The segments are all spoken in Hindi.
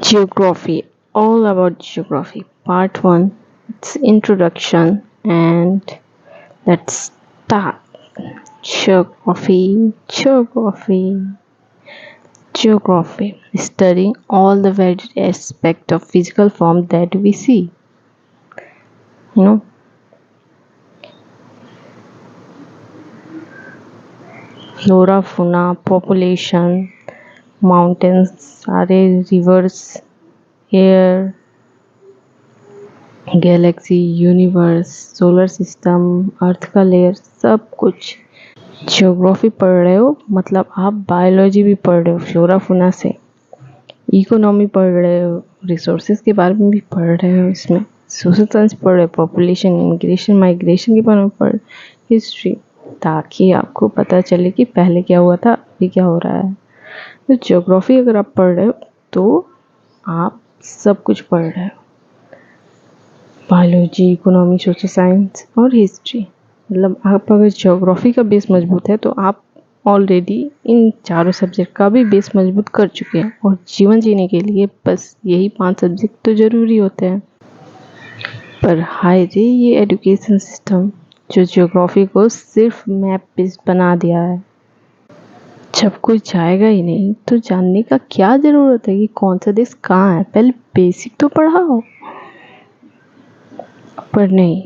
Geography, all about geography. Part 1, its introduction, and let's start. Geography, studying all the varied aspects of physical form that we see. You know, flora, fauna, population, mountains, rivers, air, galaxy, universe, solar system, earth का लेयर, सब कुछ। ज्योग्राफी पढ़ रहे हो मतलब आप बायोलॉजी भी पढ़ रहे हो, फ्लोरा फौना से इकोनॉमी पढ़ रहे हो, रिसोर्सेज के बारे में भी पढ़ रहे हो, इसमें सोशल साइंस पढ़ रहे हो, पॉपुलेशन, इमिग्रेशन, माइग्रेशन के बारे में पढ़, हिस्ट्री, ताकि आपको पता चले कि पहले क्या हुआ था, अभी क्या हो रहा है। तो ज्योग्राफी अगर आप पढ़ रहे हो तो आप सब कुछ पढ़ रहे हो, बायोलॉजी, इकोनॉमी, सोशल साइंस और हिस्ट्री। मतलब आप अगर ज्योग्राफी का बेस मजबूत है तो आप ऑलरेडी इन चारों सब्जेक्ट का भी बेस मजबूत कर चुके हैं, और जीवन जीने के लिए बस यही 5 सब्जेक्ट तो ज़रूरी होते हैं। पर हाय रे ये एजुकेशन सिस्टम जो ज्योग्राफी को सिर्फ मैप पे बना दिया है। जब कोई जाएगा ही नहीं तो जानने का क्या ज़रूरत है कि कौन सा देश कहाँ है, पहले बेसिक तो पढ़ाओ। पर नहीं,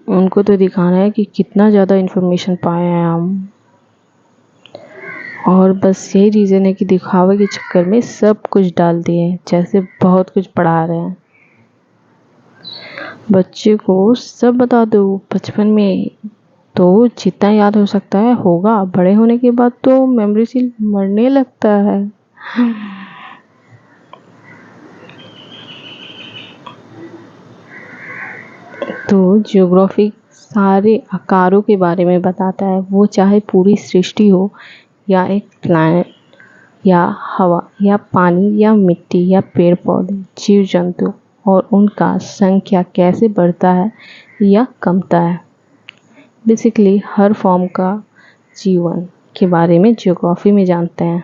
उनको तो दिखाना है कि कितना ज़्यादा इन्फॉर्मेशन पाए हैं हम, और बस यही रीज़न है कि दिखावे के चक्कर में सब कुछ डाल दिए, जैसे बहुत कुछ पढ़ा रहे हैं। बच्चे को सब बता दो बचपन में, तो जितना याद हो सकता है होगा, बड़े होने के बाद तो मेमोरी से मरने लगता है। तो ज्योग्राफी सारे आकारों के बारे में बताता है, वो चाहे पूरी सृष्टि हो या एक प्लैनेट या हवा या पानी या मिट्टी या पेड़ पौधे, जीव जंतु, और उनका संख्या कैसे बढ़ता है या कमता है। बेसिकली हर फॉर्म का जीवन के बारे में ज्योग्राफी में जानते हैं।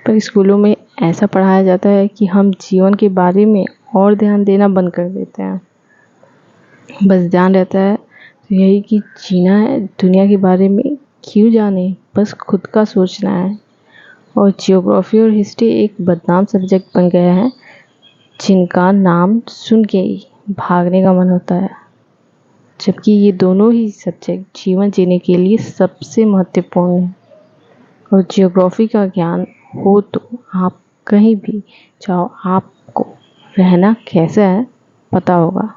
पर स्कूलों में ऐसा पढ़ाया जाता है कि हम जीवन के बारे में और ध्यान देना बंद कर देते हैं। बस ध्यान रहता है तो यही कि जीना है, दुनिया के बारे में क्यों जाने, बस खुद का सोचना है। और जियोग्राफी और हिस्ट्री एक बदनाम सब्जेक्ट बन गया है, जिनका नाम सुन के ही भागने का मन होता है, जबकि ये दोनों ही सब्जेक्ट जीवन जीने के लिए सबसे महत्वपूर्ण है। और जियोग्राफी का ज्ञान हो तो आप कहीं भी जाओ, आपको रहना कैसा है पता होगा।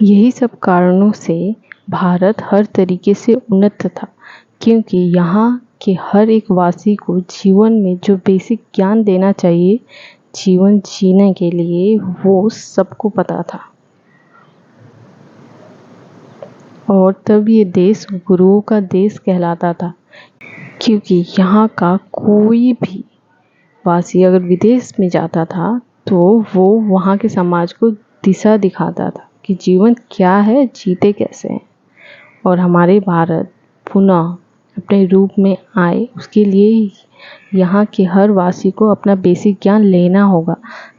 यही सब कारणों से भारत हर तरीके से उन्नत था, क्योंकि यहाँ के हर एक वासी को जीवन में जो बेसिक ज्ञान देना चाहिए जीवन जीने के लिए, वो सबको पता था। और तब ये देश गुरुओं का देश कहलाता था, क्योंकि यहाँ का कोई भी वासी अगर विदेश में जाता था तो वो वहाँ के समाज को दिशा दिखाता था कि जीवन क्या है, जीते कैसे हैं। और हमारे भारत पुनः अपने रूप में आए, उसके लिए यहाँ के हर वासी को अपना बेसिक ज्ञान लेना होगा,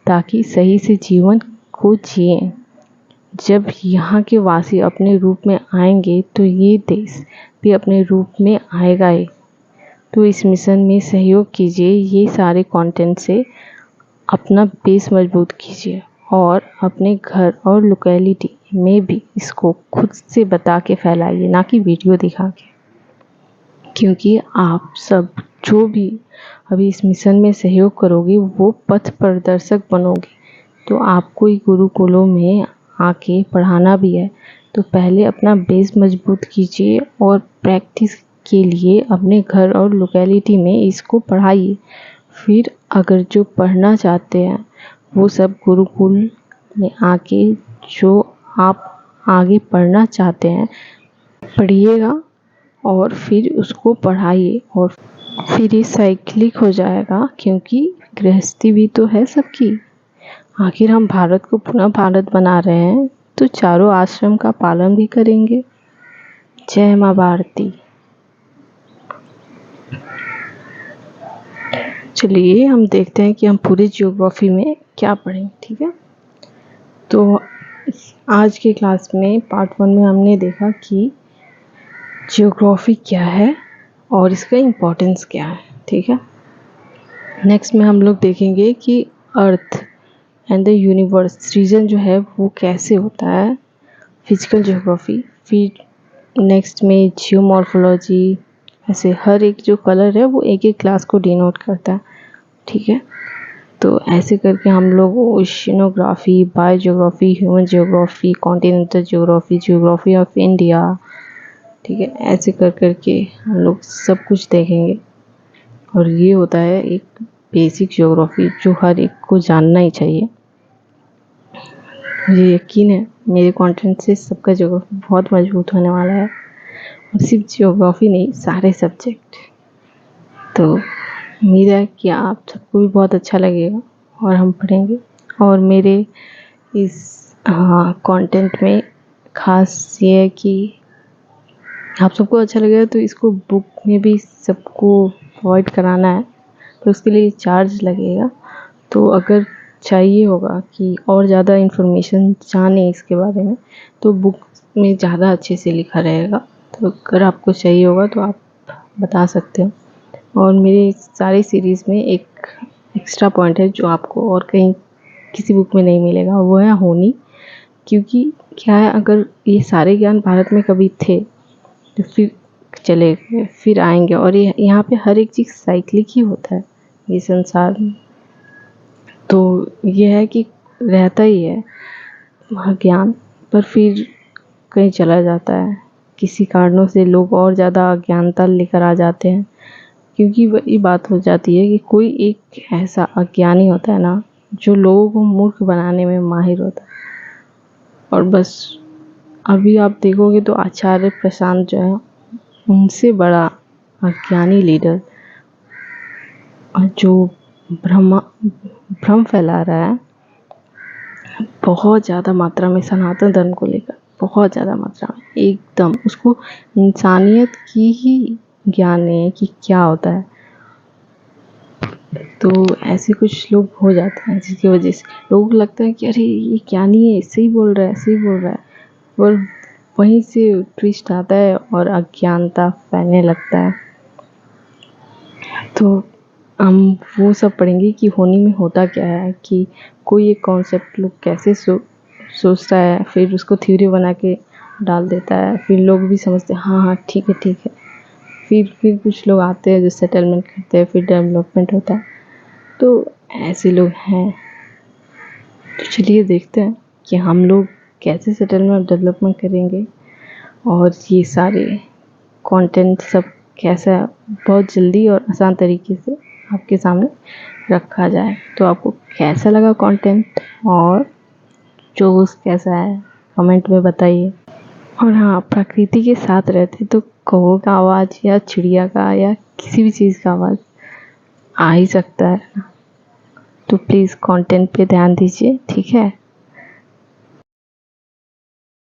ताकि सही से जीवन को जिए। जब यहाँ के वासी अपने रूप में आएंगे तो ये देश भी अपने रूप में आएगा ही। तो इस मिशन में सहयोग कीजिए, ये सारे कंटेंट से अपना बेस मजबूत कीजिए, और अपने घर और लोकेलिटी में भी इसको खुद से बता के फैलाइए, ना कि वीडियो दिखा के। क्योंकि आप सब जो भी अभी इस मिशन में सहयोग करोगे वो पथ प्रदर्शक बनोगे। तो आपको ही गुरुकुलों में आके पढ़ाना भी है, तो पहले अपना बेस मजबूत कीजिए और प्रैक्टिस के लिए अपने घर और लोकेलिटी में इसको पढ़ाइए। फिर अगर जो पढ़ना चाहते हैं वो सब गुरुकुल में आके जो आप आगे पढ़ना चाहते हैं पढ़िएगा, और फिर उसको पढ़ाइए, और फिर ये साइक्लिक हो जाएगा, क्योंकि गृहस्थी भी तो है सबकी। आखिर हम भारत को पुनः भारत बना रहे हैं तो चारों आश्रम का पालन भी करेंगे। जय माँ भारती। चलिए हम देखते हैं कि हम पूरे ज्योग्राफी में क्या पढ़ेंगे, ठीक है। तो आज के क्लास में पार्ट 1 में हमने देखा कि ज्योग्राफी क्या है और इसका इम्पोर्टेंस क्या है, ठीक है। नेक्स्ट में हम लोग देखेंगे कि earth and the universe region जो है वो कैसे होता है, फिजिकल ज्योग्राफी। फिर नेक्स्ट में जियोमॉर्फोलॉजी, ऐसे हर एक जो कलर है वो एक एक क्लास को डिनोट करता है, ठीक है। तो ऐसे करके हम लोग oceanography, biogeography, human geography, continental geography, geography of India, ठीक है, ऐसे कर करके हम लोग सब कुछ देखेंगे। और ये होता है एक बेसिक ज्योग्राफी जो हर एक को जानना ही चाहिए। मुझे यकीन है मेरे कंटेंट से सबका ज्योग्राफी बहुत मजबूत होने वाला है, और सिर्फ ज्योग्राफी नहीं, सारे सब्जेक्ट। तो उम्मीद है कि आप सबको भी बहुत अच्छा लगेगा और हम पढ़ेंगे। और मेरे इस कंटेंट में ख़ास ये है कि आप सबको अच्छा लगेगा, तो इसको बुक में भी सबको प्रोवाइड कराना है, तो उसके लिए चार्ज लगेगा। तो अगर चाहिए होगा कि और ज़्यादा इन्फॉर्मेशन जाने इसके बारे में, तो बुक में ज़्यादा अच्छे से लिखा रहेगा। तो अगर आपको चाहिए होगा तो आप बता सकते हो। और मेरे सारे सीरीज़ में एक एक्स्ट्रा पॉइंट है जो आपको और कहीं किसी बुक में नहीं मिलेगा, वो है होनी। क्योंकि क्या है, अगर ये सारे ज्ञान भारत में कभी थे तो फिर चले गए, फिर आएंगे, और ये यहाँ पे हर एक चीज़ साइक्लिक ही होता है ये संसार में। तो ये है कि रहता ही है वहाँ ज्ञान, पर फिर कहीं चला जाता है। किसी कारणों से लोग और ज़्यादा अज्ञानता लेकर आ जाते हैं, क्योंकि वही बात हो जाती है कि कोई एक ऐसा अज्ञानी होता है ना, जो लोगों को मूर्ख बनाने में माहिर होता है। और बस अभी आप देखोगे तो आचार्य प्रशांत जो है, उनसे बड़ा अज्ञानी लीडर जो भ्रम फैला रहा है बहुत ज़्यादा मात्रा में सनातन धर्म को लेकर, बहुत ज़्यादा मात्रा में, एकदम उसको इंसानियत की ही ज्ञान नहीं है कि क्या होता है। तो ऐसे कुछ लोग हो जाते हैं जिसकी वजह से लोगों को लगता है कि अरे ये ज्ञानी है, सही बोल रहा है, सही बोल रहा है, और वहीं से ट्विस्ट आता है और अज्ञानता फैलने लगता है। तो हम वो सब पढ़ेंगे कि होनी में होता क्या है, कि कोई एक कॉन्सेप्ट लोग कैसे सोचता है, फिर उसको थ्योरी बना के डाल देता है, फिर लोग भी समझते हैं हाँ हाँ ठीक है ठीक है। फिर कुछ लोग आते हैं जो सेटलमेंट करते हैं, फिर डेवलपमेंट होता है। तो ऐसे लोग हैं। तो चलिए देखते हैं कि हम लोग कैसे सेटलमेंट और डेवलपमेंट करेंगे, और ये सारे कंटेंट सब कैसा बहुत जल्दी और आसान तरीके से आपके सामने रखा जाए। तो आपको कैसा लगा कंटेंट और जोश कैसा है, कमेंट में बताइए। और हाँ, प्रकृति के साथ रहते तो कौवे का आवाज़ या चिड़िया का या किसी भी चीज़ का आवाज़ आ ही सकता है ना। तो प्लीज़ कंटेंट पे ध्यान दीजिए, ठीक है।